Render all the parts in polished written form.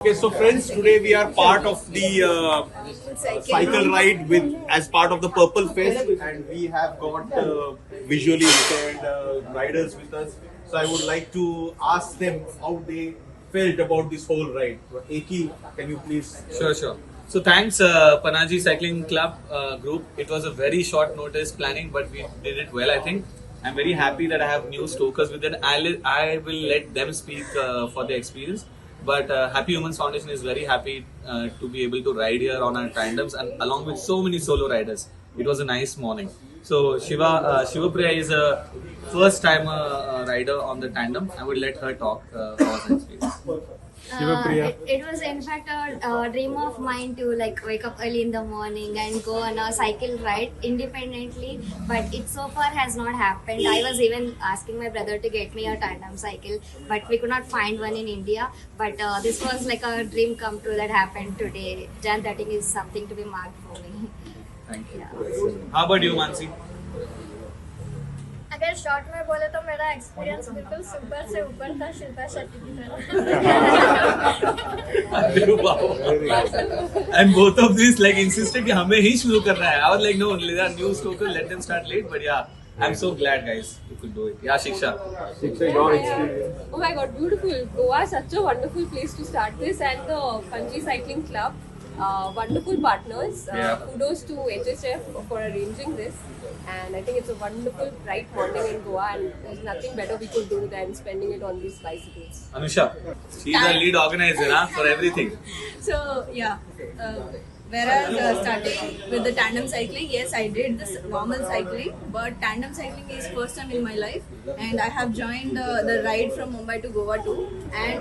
Okay, so friends, today we are part of the cycle ride with as part of the Purple Fest, and we have got visually impaired riders with us. So I would like to ask them how they felt about this whole ride. Eki, can you please? Sure. So thanks, Panaji Cycling Club group. It was a very short notice planning, but we did it well, I think. I'm very happy that I have new stokers with it. I will let them speak for their experience. But Happy Humans Foundation is very happy to be able to ride here on our tandems and along with so many solo riders. It was a nice morning. So Shivapriya is a first time rider on the tandem. I will let her talk about her experience. It was in fact a dream of mine to like wake up early in the morning and go on a cycle ride independently, but it so far has not happened. I was even asking my brother to get me a tandem cycle, but we could not find one in India. But this was like a dream come true that happened today. Jan 13 is something to be marked for me. Thank you. Yeah. How about you, Mansi? अगर short में बोले तो मेरा experience बिल्कुल super से ऊपर था शिल्पा शेट्टी की तरह And both of these like insisted कि हमें ही शुरू करना है. I was like no, there are new stokers, let them start late. But yeah, I'm so glad guys you could do it. Yeah, Shiksha. Your experience. Oh my god, beautiful. Goa is such a wonderful place to start this, and the Panji Cycling Club, wonderful partners. Kudos to HSF for arranging this. And I think it's a wonderful, bright morning in Goa, and there's nothing better we could do than spending it on these bicycles. Anusha, she's the lead organizer for everything. So yeah, whereas starting with the tandem cycling, yes, I did this normal cycling, but tandem cycling is first time in my life, and I have joined the ride from Mumbai to Goa too. And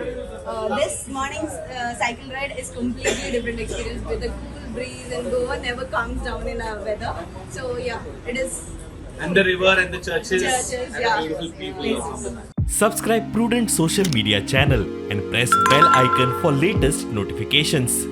this morning's cycle ride is completely different experience with a cool breeze, and Goa never calms down in our weather. So yeah, it is. And the river and the churches and yeah. the beautiful people. Subscribe Prudent social media channel and press bell icon for latest notifications.